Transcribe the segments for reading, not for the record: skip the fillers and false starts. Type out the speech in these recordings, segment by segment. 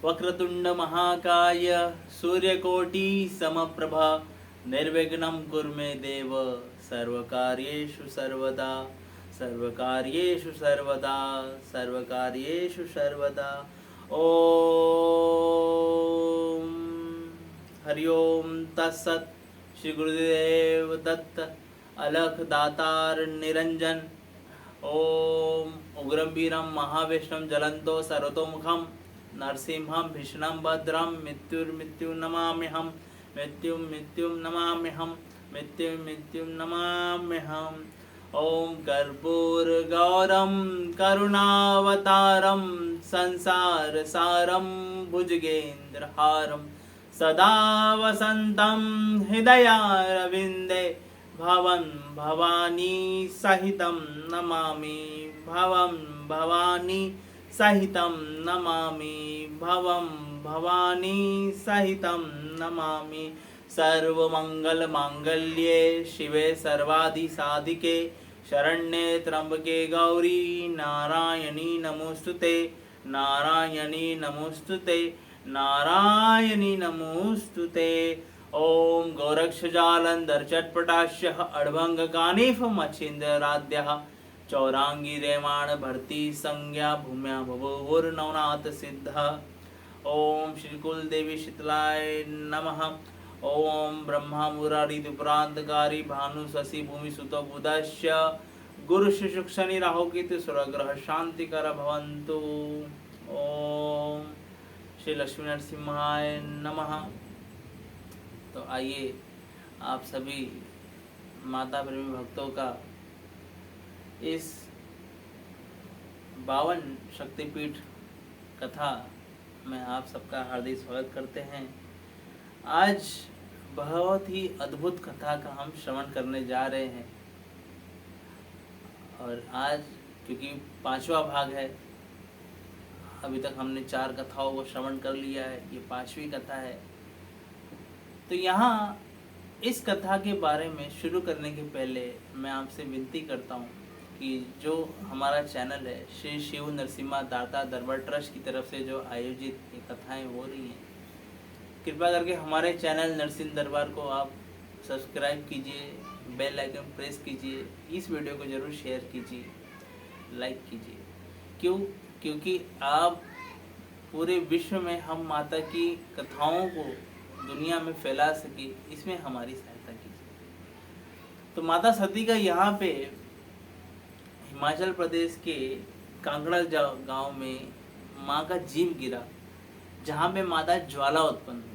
वक्रतुंड महाकाय सूर्यकोटि समप्रभा निर्विघ्नं कुरु मे देव सर्वकार्येषु सर्वदा सर्वकार्येषु सर्वदा सर्वकार्येषु सर्वदा। ओम हरि ओम तत्सत। श्री गुरुदेव दत्त अलख दातार निरंजन। ओम उग्रं वीरं महाविष्णुं ज्वलंतो सर्वतोमुखं नरसिंहं भीषणं भद्रं मृत्युर्मृत्युं नमाम्यहं मृत्युं नमाम्यहं मृत्युं नमाम्यहम्। ओम कर्पूरगौरं करुणावतारं संसारसारं भुजगेन्द्रहारं सदा वसन्तं हृदयारविन्दे भवं भवानी सहितं नमामि भवं भवानी सहितं नमामि भवं भवानी सहितं नमामि। सर्वमंगलमांगल्ये शिवे सर्वाधिसाधिके शरण्ये त्र्यंबके गौरी नारायणी नमोस्तुते नारायणी नमोस्तुते नारायणी नमोस्तुते। ओम गोरक्षजालंधर चटपटाश्यः अड्भंगकानीफ मच्छिंद्राद्यः चौरांगी रेमाण भर्ती संज्ञा भूम्या भवोर्नवनाथ सिद्धः। ओम श्री कुलदेवी शीतलाय नमः। ओम ब्रह्मा मुरारी दुप्रांतकारी भानु शशि भूमि सुत बुधश्च गुरु शिशु शनि राहु केतु सुरग्रह शांतिकर भवन्तु। ओम श्री लक्ष्मी नरसिम्हाय नमः। तो आइए आप सभी माता प्रेमी भक्तों का इस 52 शक्तिपीठ कथा में आप सबका हार्दिक स्वागत करते हैं। आज बहुत ही अद्भुत कथा का हम श्रवण करने जा रहे हैं और आज क्योंकि 5वां भाग है, अभी तक हमने 4 कथाओं को श्रवण कर लिया है, ये 5वीं कथा है। तो यहाँ इस कथा के बारे में शुरू करने के पहले मैं आपसे विनती करता हूँ कि जो हमारा चैनल है श्री शिव नरसिम्हा दाता दरबार ट्रस्ट की तरफ से जो आयोजित ये कथाएं हो रही हैं, कृपया करके हमारे चैनल नरसिंह दरबार को आप सब्सक्राइब कीजिए, बेल आइकन प्रेस कीजिए, इस वीडियो को ज़रूर शेयर कीजिए, लाइक कीजिए। क्योंकि आप पूरे विश्व में हम माता की कथाओं को दुनिया में फैला सके, इसमें हमारी सहायता कीजिए। तो माता सती का यहाँ पे हिमाचल प्रदेश के कांगड़ा गांव में माँ का जीव गिरा, जहाँ पे माता ज्वाला उत्पन्न हुई।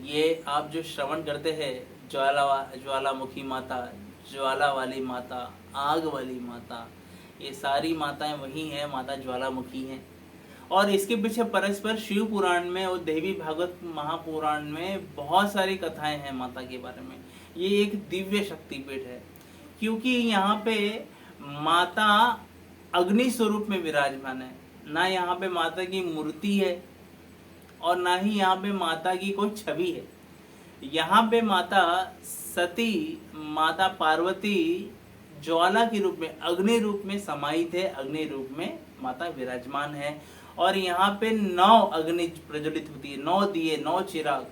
ये आप जो श्रवण करते हैं ज्वालामुखी माता, ज्वाला वाली माता, आग वाली माता, ये सारी माताएं वही हैं, माता ज्वालामुखी हैं। और इसके पीछे परस्पर शिव पुराण में और देवी भागवत महापुराण में बहुत सारी कथाएं हैं माता के बारे में। ये एक दिव्य शक्तिपीठ है क्योंकि यहाँ पे माता अग्नि स्वरूप में विराजमान है। ना यहाँ पे माता की मूर्ति है और ना ही यहाँ पे माता की कोई छवि है। यहाँ पे माता सती, माता पार्वती ज्वाला के रूप में, अग्नि रूप में समाहित है, अग्नि रूप में माता विराजमान है। और यहाँ पे 9 अग्नि प्रज्वलित होती है, 9 दिए, 9 चिराग,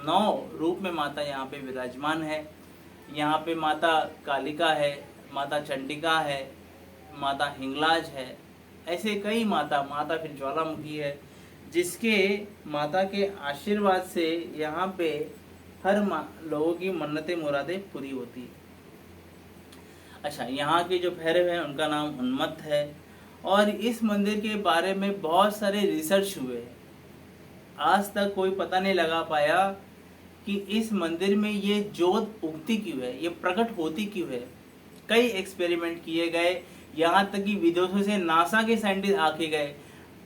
9 रूप में माता यहाँ पे विराजमान है। यहाँ पे माता कालिका है, माता चंडिका है, माता हिंगलाज है, ऐसे कई माता फिर ज्वालामुखी है, जिसके माता के आशीर्वाद से यहाँ पे हर लोगों की मन्नतें मुरादें पूरी होती है। अच्छा, यहाँ के जो भैरव हैं उनका नाम उन्मत्त है और इस मंदिर के बारे में बहुत सारे रिसर्च हुए हैं। आज तक कोई पता नहीं लगा पाया कि इस मंदिर में ये ज्योत उगती क्यों है, ये प्रकट होती क्यों है। कई एक्सपेरिमेंट किए गए, यहाँ तक कि विदेशों से नासा के साइंटिस्ट आके गए,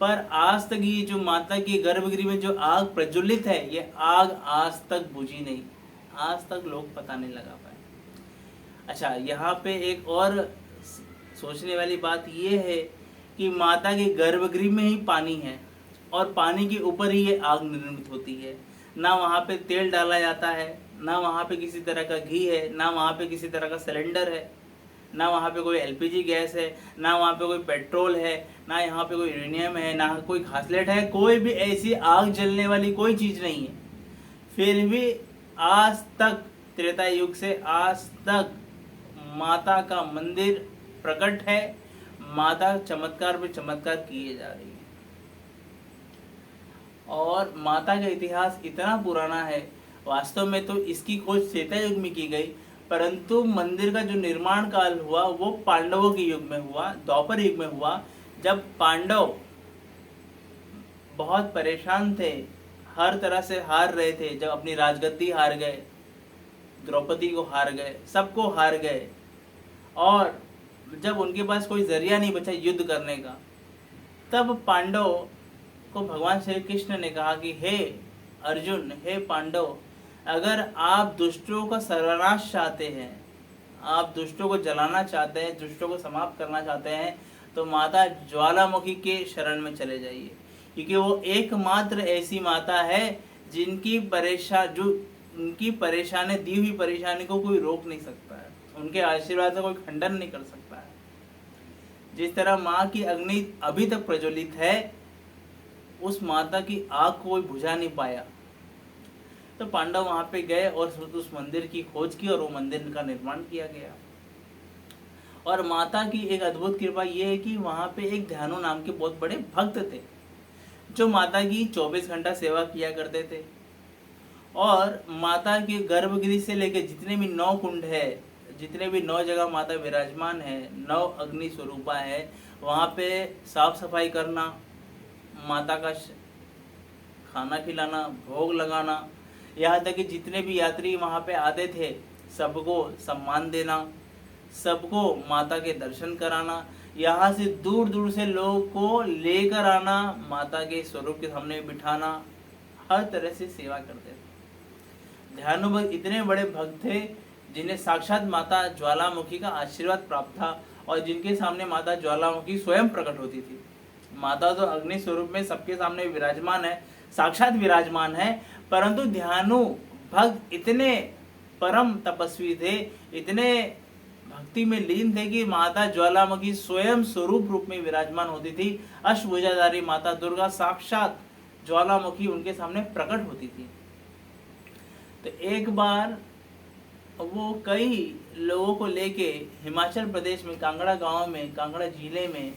पर आज तक ये जो माता की गर्भगृह में जो आग प्रज्वलित है, ये आग आज तक बुझी नहीं, आज तक लोग पता नहीं लगा पाए। अच्छा, यहाँ पे एक और सोचने वाली बात ये है कि माता के गर्भगृह में ही पानी है और पानी के ऊपर ही ये आग निर्मित होती है। ना वहाँ पे तेल डाला जाता है, ना वहाँ पे किसी तरह का घी है, ना वहाँ पे किसी तरह का सिलेंडर है। ना वहाँ पे कोई एलपीजी गैस है, ना वहाँ पे कोई पेट्रोल है, ना यहाँ पे कोई यूरेनियम है, ना कोई घासलेट है, कोई भी ऐसी आग जलने वाली कोई चीज़ नहीं है। फिर भी आज तक, त्रेता युग से आज तक माता का मंदिर प्रकट है, माता चमत्कार पे चमत्कार किए जा रही है। और माता का इतिहास इतना पुराना है, वास्तव में तो इसकी खोज त्रेता युग में की गई, परंतु मंदिर का जो निर्माण काल हुआ वो पांडवों के युग में हुआ, द्वापर युग में हुआ, जब पांडव बहुत परेशान थे, हर तरह से हार रहे थे, जब अपनी राजगद्दी हार गए, द्रौपदी को हार गए, सबको हार गए, और जब उनके पास कोई जरिया नहीं बचा युद्ध करने का, तब पांडव को भगवान श्री कृष्ण ने कहा कि हे अर्जुन, हे पांडव, अगर आप दुष्टों का सर्वनाश चाहते हैं, आप दुष्टों को जलाना चाहते हैं, दुष्टों को समाप्त करना चाहते हैं, तो माता ज्वालामुखी के शरण में चले जाइए, क्योंकि वो एकमात्र ऐसी माता है जिनकी उनकी परेशानी, दी हुई परेशानी को कोई रोक नहीं सकता है, उनके आशीर्वाद का कोई खंडन नहीं कर सकता है। जिस तरह माँ की अग्नि अभी तक प्रज्वलित है, उस माता की आग को कोई बुझा नहीं पाया। तो पांडव वहां पे गए और उस मंदिर की खोज की और वो मंदिर का निर्माण किया गया। और माता की एक अद्भुत कृपा ये है कि वहां पे एक ध्यानु नाम के बहुत बड़े भक्त थे, जो माता की 24 घंटा सेवा किया करते थे। और माता के गर्भगृह से लेकर जितने भी 9 कुंड है, जितने भी 9 जगह माता विराजमान है, 9 अग्नि स्वरूपा है, वहाँ पे साफ सफाई करना, माता का खाना खिलाना, भोग लगाना, यहाँ तक कि जितने भी यात्री वहाँ पे आते थे सबको सम्मान देना, सबको माता के दर्शन कराना, यहाँ से दूर दूर से लोगों को लेकर आना, माता के स्वरूप के सामने बिठाना, हर तरह से सेवा करते थे। ध्यानु भक्त इतने बड़े भक्त थे जिन्हें साक्षात माता ज्वालामुखी का आशीर्वाद प्राप्त था, और जिनके सामने माता ज्वालामुखी स्वयं प्रकट होती थी। माता तो अग्नि स्वरूप में सबके सामने विराजमान है, साक्षात विराजमान है, परंतु ध्यानु भक्त इतने परम तपस्वी थे, इतने भक्ति में लीन थे कि माता ज्वालामुखी स्वयं स्वरूप रूप में विराजमान होती थी। अष्टभुजाधारी माता दुर्गा साक्षात ज्वालामुखी उनके सामने प्रकट होती थी। तो एक बार वो कई लोगों को लेके हिमाचल प्रदेश में कांगड़ा गांव में, कांगड़ा जिले में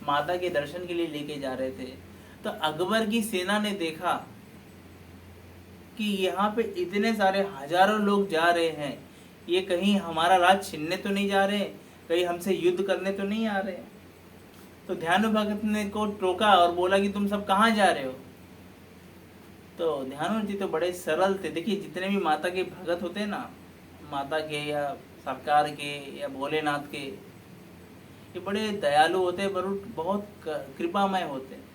माता के दर्शन के लिए लेके जा रहे थे। तो अकबर की सेना ने देखा कि यहाँ पे इतने सारे हजारों लोग जा रहे हैं, ये कहीं हमारा राज छीनने तो नहीं जा रहे, कहीं हमसे युद्ध करने तो नहीं आ रहे। तो ध्यानु भगत ने को टोका और बोला कि तुम सब कहाँ जा रहे हो। तो ध्यानु जी तो बड़े सरल थे। देखिए, जितने भी माता के भगत होते हैं ना, माता के या सरकार के या भोलेनाथ के, ये बड़े दयालु होते हैं, बहुत कृपामय होते हैं।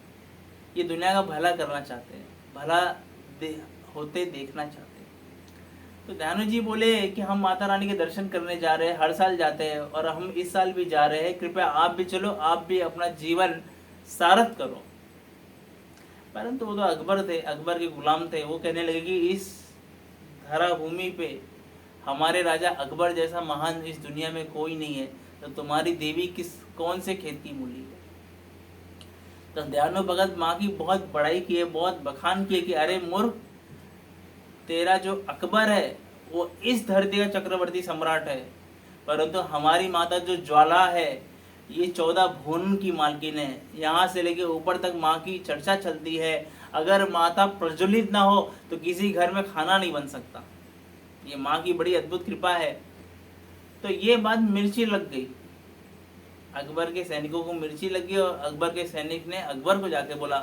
ये दुनिया का भला करना चाहते हैं, भला होते देखना चाहते हैं। तो ध्यानु जी बोले कि हम माता रानी के दर्शन करने जा रहे हैं, हर साल जाते हैं और हम इस साल भी जा रहे हैं, कृपया आप भी चलो, आप भी अपना जीवन सारथ करो। परंतु वो तो अकबर थे, अकबर के गुलाम थे। वो कहने लगे कि इस धरा भूमि पे हमारे राजा अकबर जैसा महान इस दुनिया में कोई नहीं है, तो तुम्हारी देवी कौन से खेत की मूली है। तो ध्यानु भगत माँ की बहुत बड़ाई की है, बहुत बखान की है कि अरे मूर्ख, तेरा जो अकबर है वो इस धरती का चक्रवर्ती सम्राट है, परंतु हमारी माता जो ज्वाला है ये 14 भुवन की मालकिन है। यहाँ से लेके ऊपर तक माँ की चर्चा चलती है। अगर माता प्रज्वलित ना हो तो किसी घर में खाना नहीं बन सकता। ये माँ की बड़ी अद्भुत कृपा है। तो ये बात मिर्ची लग गई, अकबर के सैनिकों को मिर्ची लगी, और अकबर के सैनिक ने अकबर को जाके बोला।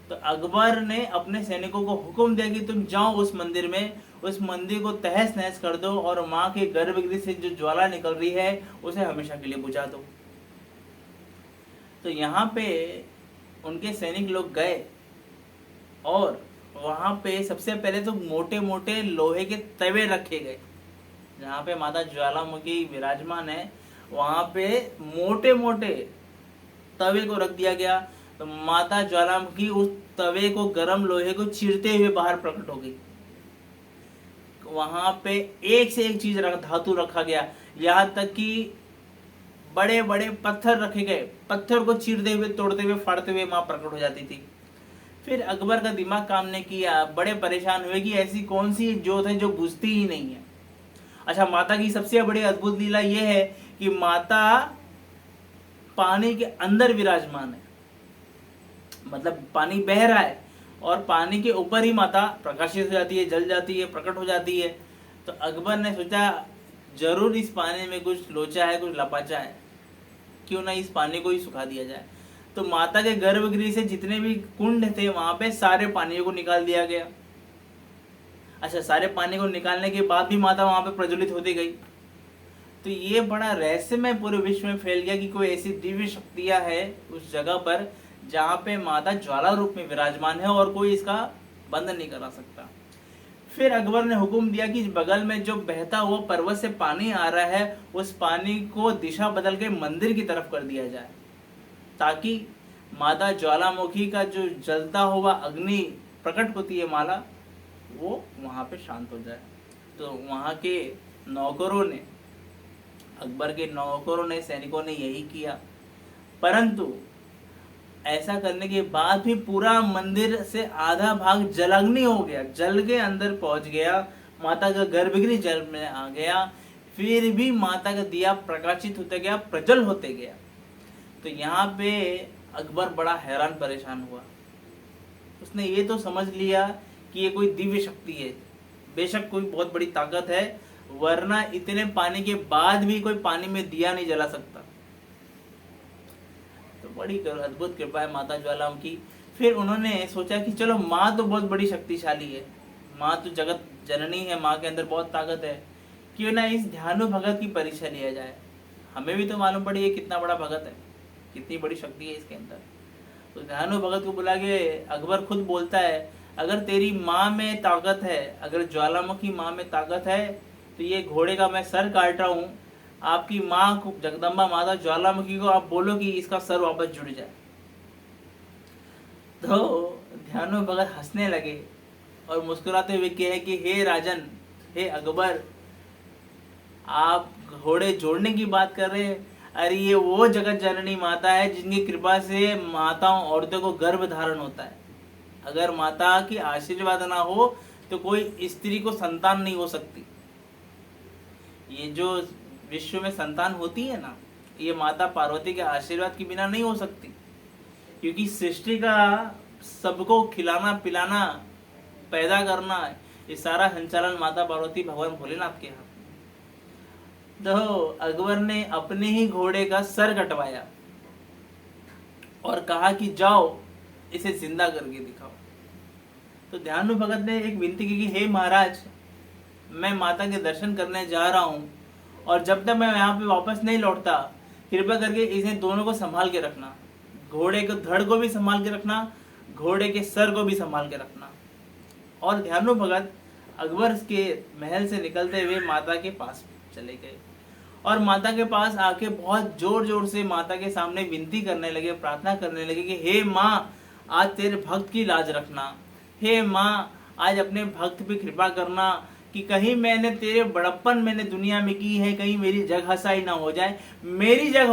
तो अकबर ने अपने सैनिकों को हुक्म दिया कि तुम जाओ उस मंदिर में, उस मंदिर को तहस नहस कर दो और माँ के गर्भगृह से जो ज्वाला निकल रही है उसे हमेशा के लिए बुझा दो। तो यहाँ पे उनके सैनिक लोग गए और वहाँ पे सबसे पहले तो मोटे मोटे लोहे के तवे रखे गए। जहाँ पे माता ज्वालामुखी विराजमान है वहाँ पे मोटे मोटे तवे को रख दिया गया। तो माता ज्वालामुखी उस तवे को, गर्म लोहे को चीरते हुए बाहर प्रकट हो गई। वहाँ पे एक से एक चीज धातु रखा गया, यहाँ तक कि बड़े बड़े पत्थर रखे गए, पत्थर को चीरते हुए, तोड़ते हुए, फाड़ते हुए माँ प्रकट हो जाती थी। फिर अकबर का दिमाग काम नहीं किया, बड़े परेशान हुए कि ऐसी कौन सी जोत है जो बुझती ही नहीं है। अच्छा, माता की सबसे बड़ी अद्भुत लीला यह है कि माता पानी के अंदर विराजमान है, मतलब पानी बह रहा है और पानी के ऊपर ही माता प्रकाशित हो जाती है, जल जाती है, प्रकट हो जाती है। तो अकबर ने सोचा जरूर इस पानी में कुछ लोचा है, कुछ लपाचा है, क्यों ना इस पानी को ही सुखा दिया जाए। तो माता के गर्भगृह से जितने भी कुंड थे वहां पे सारे पानी को निकाल दिया गया। अच्छा, सारे पानी को निकालने के बाद भी माता वहां पे प्रज्वलित होती गई। तो ये बड़ा रहस्यमय पूरे विश्व में फैल गया कि कोई ऐसी दिव्य शक्तियां है उस जगह पर जहाँ पे माता ज्वाला रूप में विराजमान है और कोई इसका बंद नहीं करा सकता। फिर अकबर ने हुक्म दिया कि बगल में जो बहता हुआ पर्वत से पानी आ रहा है उस पानी को दिशा बदल के मंदिर की तरफ कर दिया जाए, ताकि माता ज्वालामुखी का जो जलता हुआ अग्नि प्रकट होती है माला, वो वहां पे शांत हो जाए। तो वहां के नौकरों ने, अकबर के नौकरों ने, सैनिकों ने यही किया। परंतु ऐसा करने के बाद भी पूरा मंदिर से आधा भाग जलाग्नि हो गया, जल के अंदर पहुंच गया, माता का गर्भगृह जल में आ गया, फिर भी माता का दिया प्रकाशित होते गया, प्रज्वल होते गया। तो यहाँ पे अकबर बड़ा हैरान परेशान हुआ। उसने ये तो समझ लिया कि ये कोई दिव्य शक्ति है, बेशक कोई बहुत बड़ी ताकत है, वरना इतने पानी के बाद भी कोई पानी में दिया नहीं जला सकता। तो बड़ी अद्भुत कृपा है माता ज्वालामुखी। फिर उन्होंने सोचा कि चलो माँ तो बहुत बड़ी शक्तिशाली है, माँ तो जगत जननी है, माँ के अंदर बहुत ताकत है, क्यों ना इस ध्यानु भगत की परीक्षा लिया जाए। हमें भी तो मालूम पड़ी है कितना बड़ा भगत है, कितनी बड़ी शक्ति है इसके अंदर। तो ध्यानु भगत को बुला के अकबर खुद बोलता है, अगर तेरी माँ में ताकत है, अगर ज्वालामुखी माँ में ताकत है, तो ये घोड़े का मैं सर काट रहा हूँ, आपकी माँ को, जगदम्बा माता ज्वालामुखी को आप बोलो कि इसका सर वापस जुड़ जाए। तो ध्यानु भगत हंसने लगे और मुस्कुराते हुए कहे कि हे राजन, हे अकबर, आप घोड़े जोड़ने की बात कर रहे हैं? अरे ये वो जगत जननी माता है जिनकी कृपा से माताओं, औरतों को गर्भ धारण होता है। अगर माता की आशीर्वाद ना हो तो कोई स्त्री को संतान नहीं हो सकती। ये जो विश्व में संतान होती है ना, ये माता पार्वती के आशीर्वाद के बिना नहीं हो सकती, क्योंकि सृष्टि का सबको खिलाना, पिलाना, पैदा करना, ये सारा संचालन माता पार्वती भगवान भोलेनाथ के हाथ। तो अकबर ने अपने ही घोड़े का सर कटवाया और कहा कि जाओ इसे जिंदा करके दिखाओ। तो ध्यानु भगत ने एक विनती की कि हे महाराज, मैं माता के दर्शन करने जा रहा हूँ और जब तक मैं यहाँ पे वापस नहीं लौटता, कृपया करके इसे दोनों को संभाल के रखना, घोड़े के धड़ को भी संभाल के रखना, घोड़े के सर को भी संभाल के रखना। और ध्यानु भगत अकबर के महल से निकलते हुए माता के पास चले गए और माता के पास आके बहुत जोर जोर से माता के सामने विनती करने लगे, प्रार्थना करने लगे कि हे माँ, आज तेरे भक्त की लाज रखना, हे माँ, आज अपने भक्त पे कृपा करना कि कहीं मैंने तेरे बड़प्पन मैंने दुनिया में की है, कहीं मेरी जग हसाई ना हो जाए। मेरी जग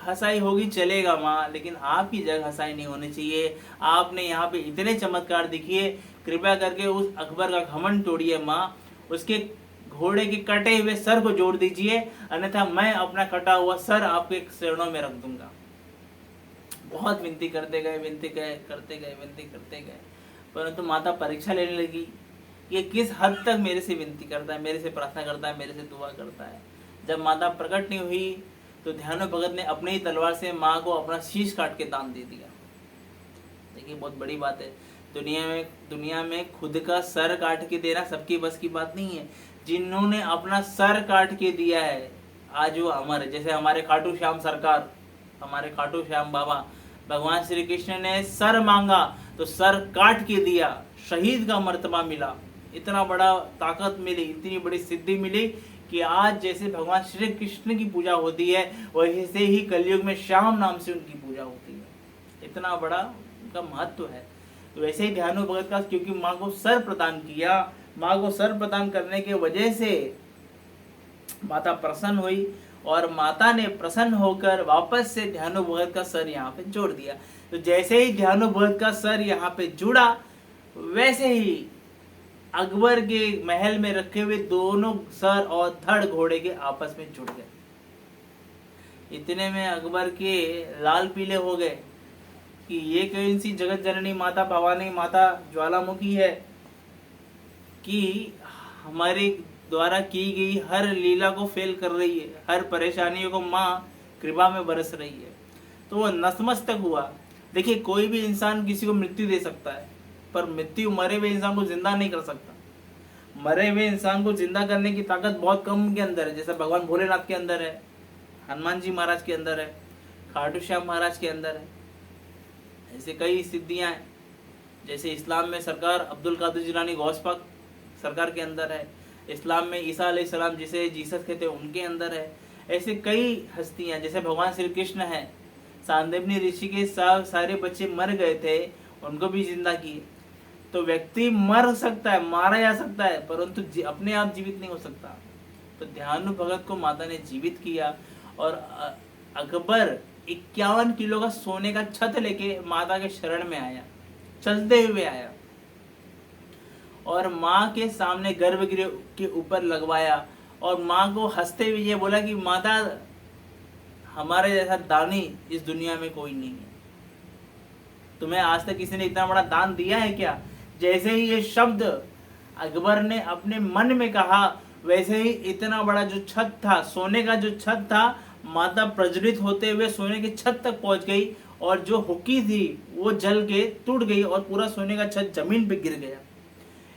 हसाई होगी चलेगा माँ, लेकिन आपकी जग हसाई नहीं होनी चाहिए। आपने यहाँ पे इतने चमत्कार दिखिए, कृपया करके उस अकबर का घमंड तोड़िए माँ, उसके घोड़े के कटे हुए सर को जोड़ दीजिए, अन्यथा मैं अपना कटा हुआ सर आपके चरणों में रख दूंगा। बहुत विनती करते गए, करते गए, परंतु माता परीक्षा लेने लगी, ये किस हद तक मेरे से विनती करता है, मेरे से प्रार्थना करता है, मेरे से दुआ करता है। जब माता प्रकट नहीं हुई तो ध्यानु भगत ने अपनी ही तलवार से माँ को अपना शीश काट के दान दे दिया। देखिए बहुत बड़ी बात है, दुनिया में खुद का सर काट के देना सबकी बस की बात नहीं है। जिन्होंने अपना सर काट के दिया है आज वो अमर है। जैसे हमारे खाटू श्याम सरकार, हमारे खाटू श्याम बाबा, भगवान श्री कृष्ण ने सर मांगा तो सर काट के दिया, शहीद का मर्तबा मिला, इतना बड़ा ताकत मिली, इतनी बड़ी सिद्धि मिली कि आज जैसे भगवान श्री कृष्ण की पूजा होती है वैसे ही कलयुग में श्याम नाम से उनकी पूजा होती है। इतना बड़ा उनका महत्व है। तो वैसे ही ध्यानु भगत का, क्योंकि माँ को सर प्रदान किया, माँ को सर प्रदान करने के वजह से माता प्रसन्न हुई और माता ने प्रसन्न होकर वापस से ध्यानु भगत का सर यहाँ पे जोड़ दिया। तो जैसे ही ध्यानु भगत का सर यहाँ पे जुड़ा, वैसे ही अकबर के महल में रखे हुए दोनों सर और धड़ घोड़े के आपस में जुड़ गए। इतने में अकबर के लाल पीले हो गए कि ये कौन सी जगत जननी माता भवानी माता ज्वालामुखी है कि हमारे द्वारा की गई हर लीला को फेल कर रही है, हर परेशानियों को माँ कृपा में बरस रही है। तो वो नतमस्तक हुआ। देखिए, कोई भी इंसान किसी को मृत्यु दे सकता है, पर मृत्यु मरे हुए इंसान को जिंदा नहीं कर सकता। मरे हुए इंसान को जिंदा करने की ताकत बहुत कम के अंदर है, जैसे भगवान भोलेनाथ के अंदर है, हनुमान जी महाराज के अंदर है, खाटू श्याम महाराज के अंदर है। ऐसे कई सिद्धियां हैं। जैसे इस्लाम में सरकार अब्दुल कादिर जिलानी गौस पाक सरकार के अंदर है, इस्लाम में ईसा अलैहिस्सलाम जिसे जीसस कहते हैं उनके अंदर है। ऐसे कई हस्तियां, जैसे भगवान श्री कृष्ण है, सांदीपनी ऋषि के सारे बच्चे मर गए थे, उनको भी जिंदा किए। तो व्यक्ति मर सकता है, मारा जा सकता है, परंतु अपने आप जीवित नहीं हो सकता। तो ध्यानु भगत को माता ने जीवित किया और अकबर 51 किलो का सोने का छत लेके माता के शरण में आया, चलते हुए आया और माँ के सामने गर्भगृह के ऊपर लगवाया और माँ को हंसते हुए ये बोला कि माता, हमारे जैसा दानी इस दुनिया में कोई नहीं है। तुम्हें आज तक किसी ने इतना बड़ा दान दिया है क्या? जैसे ही ये शब्द अकबर ने अपने मन में कहा, वैसे ही इतना बड़ा जो छत था, सोने का जो छत था, माता प्रज्वलित होते हुए सोने की छत तक पहुंच गई और जो हुक्की थी वो जल के टूट गई और पूरा सोने का छत जमीन पे गिर गया।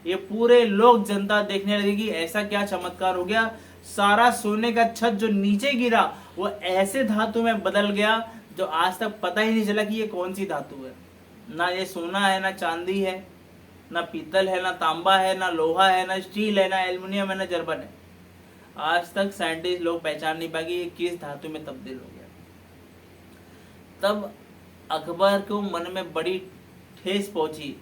ये पूरे लोग जनता देखने लगी कि ऐसा क्या चमत्कार हो गया। सारा सोने का छत जो नीचे गिरा वो ऐसे धातु में बदल गया जो आज तक पता ही नहीं चला कि ये कौन सी धातु है। ना ये सोना है, ना चांदी है, ना पीतल है, ना तांबा है, ना लोहा है, ना स्टील है, ना एल्युमिनियम है, ना जर्बन है। आज तक साइंटिस्ट लोग पहचान नहीं पाए कि ये किस धातु में तब्दील हो गया। तब अकबर को मन में बड़ी ठेस पहुंची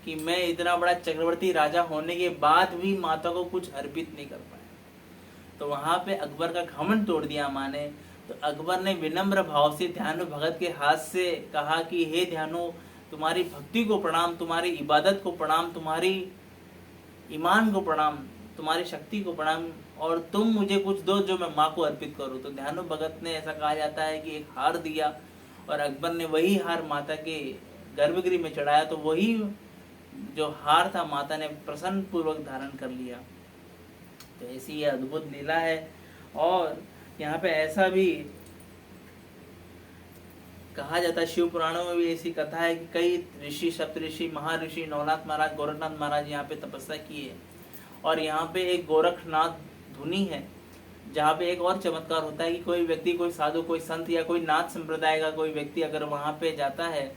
कि मैं इतना बड़ा चक्रवर्ती राजा होने के बाद भी माता को कुछ अर्पित नहीं कर पाया। तो वहां पे अकबर का घमंड तोड़ दिया माँ ने। तो अकबर ने विनम्र भाव से ध्यानु भगत के हाथ से कहा कि हे ध्यानु, तुम्हारी भक्ति को प्रणाम, तुम्हारी इबादत को प्रणाम, तुम्हारी ईमान को प्रणाम, तुम्हारी शक्ति को प्रणाम, और तुम मुझे कुछ दो जो मैं माँ को अर्पित करूँ। तो ध्यानु भगत ने, ऐसा कहा जाता है कि एक हार दिया और अकबर ने वही हार माता के गर्भगृह में चढ़ाया। तो वही जो हार था माता ने प्रसन्न पूर्वक धारण कर लिया। तो ऐसी ये अद्भुत लीला है। और यहाँ पे ऐसा भी कहा जाता है, शिव पुराणों में भी ऐसी कथा है कि कई ऋषि, सप्तऋषि, महर्षि, नवनाथ महाराज, गोरखनाथ महाराज यहाँ पे तपस्या किए। और यहाँ पे एक गोरखनाथ धुनी है जहाँ पे एक और चमत्कार होता है कि कोई व्यक्ति, कोई साधु, कोई संत या कोई नाथ संप्रदाय का कोई व्यक्ति अगर वहाँ पे जाता है,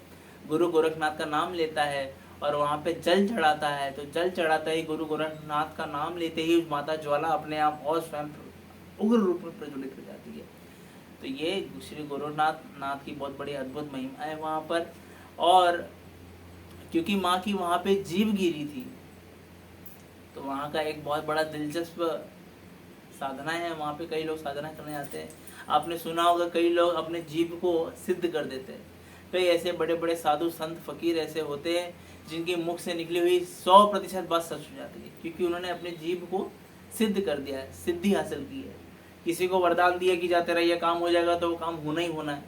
गुरु गोरखनाथ का नाम लेता है और वहाँ पे जल चढ़ाता है, तो जल चढ़ाता ही गुरु गोरखनाथ का नाम लेते ही माता ज्वाला अपने आप और स्वयं उग्र रूप में प्रज्वलित हो जाती है। तो ये श्री गोरखनाथ की बहुत बड़ी अद्भुत महिमा है वहाँ पर। और क्योंकि माँ की वहाँ पे जीभ गिरी थी, तो वहाँ का एक बहुत बड़ा दिलचस्प साधना है। वहाँ पे कई लोग साधना करने आते हैं। आपने सुना होगा कई लोग अपने जीभ को सिद्ध कर देते हैं। कई ऐसे बड़े बड़े साधु संत फकीर ऐसे होते हैं जिनके मुख से निकली हुई 100% बात सच हो जाती है, क्योंकि उन्होंने अपने जीभ को सिद्ध कर दिया है, सिद्धि हासिल की है। किसी को वरदान दिया कि जाते रहिए काम हो जाएगा, तो वो काम होना ही होना है।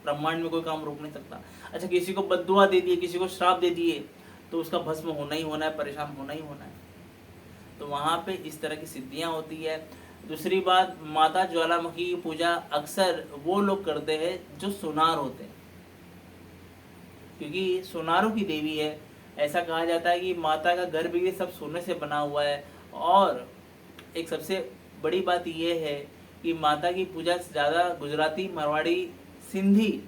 ब्रह्मांड में कोई काम रोक नहीं सकता। अच्छा, किसी को बद्दुआ दे दिए, किसी को श्राप दे दिए, तो उसका भस्म होना ही होना है, परेशान होना ही होना है। तो वहाँ पे इस तरह की सिद्धियाँ होती है। दूसरी बात, माता ज्वालामुखी की पूजा अक्सर वो लोग करते हैं जो सुनार होते हैं, क्योंकि सुनारों की देवी है। ऐसा कहा जाता है कि माता का गर्भगृह सब सोने से बना हुआ है। और एक सबसे बड़ी बात यह है कि माता की पूजा ज़्यादा गुजराती, मारवाड़ी, सिंधी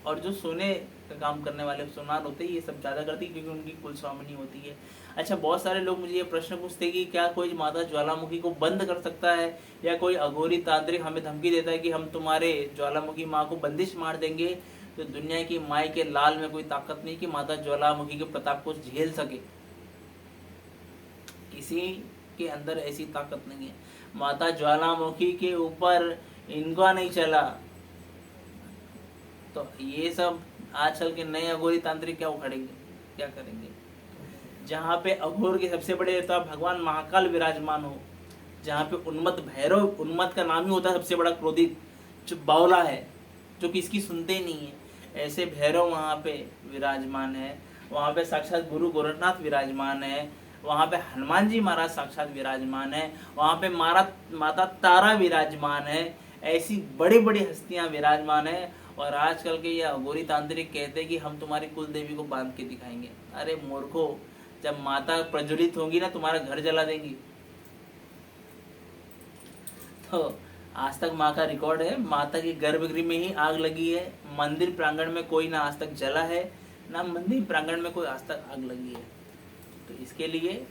और जो सोने का काम करने वाले सुनार होते हैं, ये सब ज़्यादा करती है, क्योंकि उनकी कुल स्वामिनी होती है। अच्छा, बहुत सारे लोग मुझे ये प्रश्न पूछते हैं कि क्या कोई माता ज्वालामुखी को बंद कर सकता है, या कोई अघोरी तांत्रिक हमें धमकी देता है कि हम तुम्हारे ज्वालामुखी माँ को बंदिश मार देंगे। तो दुनिया की माई के लाल में कोई ताकत नहीं कि माता ज्वालामुखी के प्रताप को झेल सके। किसी के अंदर ऐसी ताकत नहीं है। माता ज्वालामुखी के ऊपर इनका नहीं चला। तो ये सब आजकल के नए अघोरी तांत्रिक क्या उखड़ेंगे, क्या करेंगे? जहाँ पे अघोर के सबसे बड़े देवता भगवान महाकाल विराजमान हो, जहाँ पे उन्मत्त भैरव, उन्मत्त का नाम ही होता है सबसे बड़ा क्रोधित, जो बावला है, जो किसकी सुनते ही नहीं है, ऐसे भैरव वहाँ पे विराजमान है। वहाँ पे साक्षात गुरु गोरखनाथ विराजमान है, वहाँ पे हनुमान जी महाराज साक्षात विराजमान है, वहाँ पे माता तारा विराजमान है। ऐसी बड़ी बड़ी हस्तियाँ विराजमान है। और आजकल के ये अघोरी तांत्रिक कहते हैं कि हम तुम्हारी कुल देवी को बांध के दिखाएंगे। अरे मूर्खो, जब माता प्रज्वलित होगी ना, तुम्हारा घर जला देंगी। तो आज तक माँ का रिकॉर्ड है, माता की गर्भगृह में ही आग लगी है, मंदिर प्रांगण में कोई ना आज तक जला है, ना मंदिर प्रांगण में कोई आज तक आग लगी है। तो इसके लिए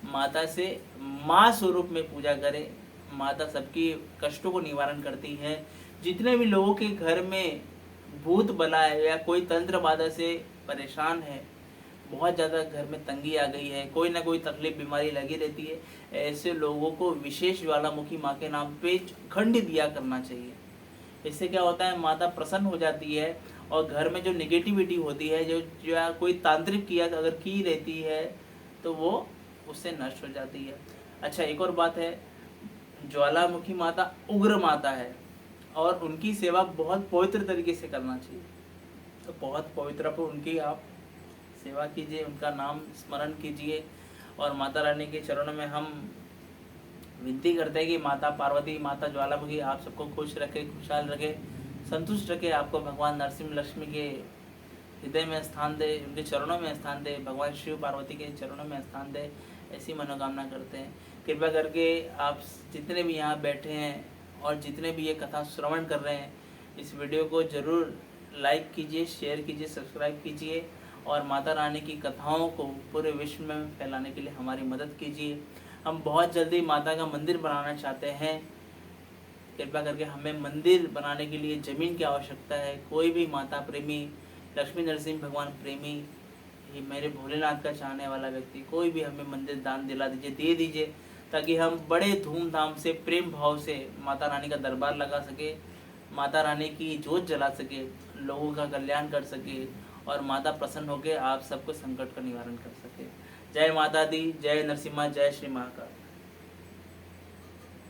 माता से माँ स्वरूप में पूजा करें। माता सबकी कष्टों को निवारण करती है। जितने भी लोगों के घर में भूत बला है या कोई तंत्र बाधा से परेशान है, बहुत ज़्यादा घर में तंगी आ गई है, कोई ना कोई तकलीफ बीमारी लगी रहती है, ऐसे लोगों को विशेष ज्वालामुखी माँ के नाम पे खंड दिया करना चाहिए। इससे क्या होता है, माता प्रसन्न हो जाती है और घर में जो निगेटिविटी होती है, जो कोई तांत्रिक क्रिया अगर की रहती है तो वो उससे नष्ट हो जाती है। अच्छा, एक और बात है, ज्वालामुखी माता उग्र माता है और उनकी सेवा बहुत पवित्र तरीके से करना चाहिए। तो बहुत पवित्र पर उनकी आप सेवा कीजिए, उनका नाम स्मरण कीजिए। और माता रानी के चरणों में हम विनती करते हैं कि माता पार्वती, माता ज्वालामुखी आप सबको खुश रखे, खुशहाल रखे, संतुष्ट रखे। आपको भगवान नरसिंह लक्ष्मी के हृदय में स्थान दे, उनके चरणों में स्थान दे, भगवान शिव पार्वती के चरणों में स्थान दे, ऐसी मनोकामना करते हैं। कृपया करके आप जितने भी यहाँ बैठे हैं और जितने भी ये कथा श्रवण कर रहे हैं, इस वीडियो को ज़रूर लाइक कीजिए, शेयर कीजिए, सब्सक्राइब कीजिए और माता रानी की कथाओं को पूरे विश्व में फैलाने के लिए हमारी मदद कीजिए। हम बहुत जल्दी माता का मंदिर बनाना चाहते हैं। कृपया करके हमें मंदिर बनाने के लिए ज़मीन की आवश्यकता है। कोई भी माता प्रेमी, लक्ष्मी नरसिंह भगवान प्रेमी, ये मेरे भोलेनाथ का चाहने वाला व्यक्ति, कोई भी हमें मंदिर दान दिला दीजिए, दे दीजिए, ताकि हम बड़े धूमधाम से, प्रेम भाव से माता रानी का दरबार लगा सके, माता रानी की जोत जला सके, लोगों का कल्याण कर सके और माता प्रसन्न होकर आप सबको संकट का निवारण कर सके। जय माता दी, जय नरसिम्हा, जय श्री महाकाल।